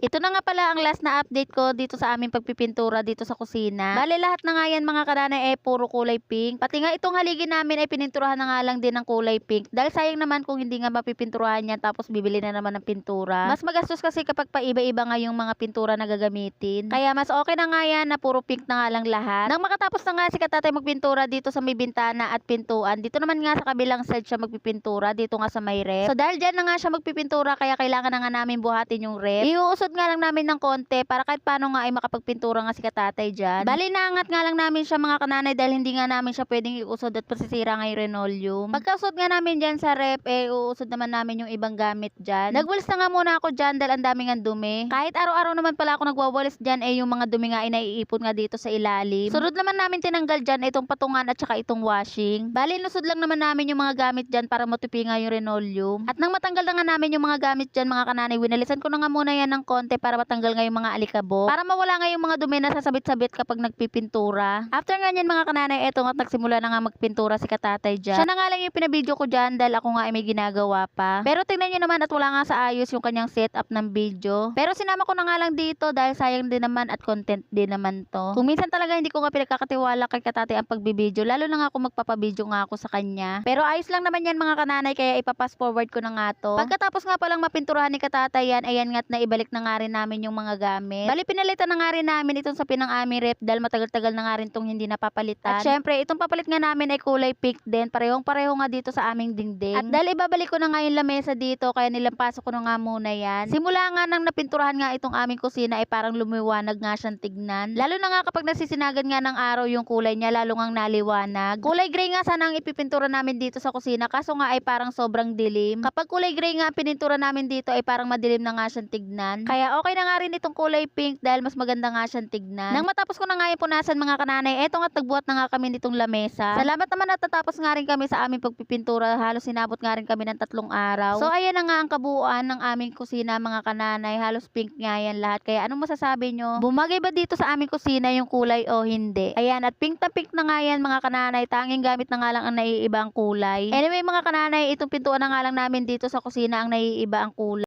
Ito na nga pala ang last na update ko dito sa aming pagpipintura dito sa kusina. Bale lahat na nga yan mga kananay puro kulay pink. Pati nga itong haligi namin ay pininturahan na nga lang din ng kulay pink. Dahil sayang naman kung hindi nga mapipinturahan yan tapos bibili na naman ng pintura. Mas magastos kasi kapag paiba-iba nga yung mga pintura na gagamitin. Kaya mas okay na nga yan na puro pink na nga lang lahat. Nang makatapos na nga si Katatay magpintura dito sa may bintana at pintuan, dito naman nga sa kabilang side siya magpipintura dito nga sa may ref. So dahil dyan na nga siya magpipintura kaya kailangan na nga namin buhatin yung ref. Iuusod nga lang namin ng konti para kahit paano nga ay makapagpintura nga si Katatay dyan. Bali naangat nga lang namin siya mga kananay dahil hindi nga namin siya pwedeng iusod at pasisira nga yung linoleum. Pagkausod nga namin dyan sa ref, uusod naman namin yung ibang gamit dyan. Nagwalis na nga muna ako dyan dahil ang dami nga dumi. Kahit araw-araw naman pala ako nagwawalis dyan, yung mga dumi nga ay naiipon nga dito sa ilalim. Sunod naman namin tinanggal dyan itong patungan at saka itong washing. Bali lusod lang naman namin yung mga gamit dyan para matupi nga yung linoleum. At nang matanggal na nga namin yung mga gamit dyan mga kananay, winalisan ko na nga muna yan ng konti para matanggal nga yung mga alikabok. Para mawala nga yung mga dumi na sasabit-sabit kapag nagpipintura. After nga nyan mga kananay, eto nga nagsimula na nga magpintura si Katatay dyan. Siya na nga lang yung pinabidyo ko dyan dahil ako nga ay may ginagawa pa. Pero tingnan nyo naman at wala nga sa ayos yung kanyang setup ng video. Pero sinama ko na nga lang dito dahil sayang din naman at content din naman to. Kung minsan talaga hindi ko nga pinagkakatiwala kay Katatay ang pagbibidyo, lalo na nga ako magpapabidyo nga ako sa kanya. Pero ayos lang naman yan mga kananay kaya ipapass forward ko na nga to. Pagkatapos nga palang mapinturahan ni Katatay yan, ayan nga't naibalik na nga rin namin yung mga gamit. Bali pinalitan na nga rin namin itong sa pinang aming rep dahil matagal-tagal na nga rin tong hindi napapalitan. At syempre itong papalit nga namin ay kulay pink din, parehong-pareho nga dito sa aming dingding. At dahil ibabalik ko na nga yung lamesa dito kaya nilampasok ko na nga muna yan. Simula nga nang napinturahan nga itong aming kusina ay parang lumiwanag nga siyang tignan. Lalo na nga kapag nasisinagan nga ng araw yung kulay niya, lalo ngang naliwanag. Kulay gray nga sana ang ipipintura namin dito sa kusina kaso nga ay parang sobrang dilim. Kapag kulay gray nga ang pinintura namin dito ay parang madilim na nga siyang tignan. Kaya okay na nga rin itong kulay pink dahil mas maganda nga siyang tignan. Nang matapos ko na nga yung punasan mga kananay, eto nga nagbuhat na nga kami nitong lamesa. Salamat naman at tatapos nga rin kami sa aming pagpipintura. Halos sinabot nga rin kami ng 3 araw. So ayan na nga ang kabuuan ng aming kusina mga kananay. Halos pink nga yan lahat. Kaya anong masasabi nyo? Bumagay ba dito sa aming kusina yung kulay o hindi? Ayan at pink na pink na nga yan mga kananay. Tanging gamit na nga lang ang naiibang kulay. Anyway mga kananay, itong pintuan na nga lang namin dito sa kusina ang naiiba ang kulay.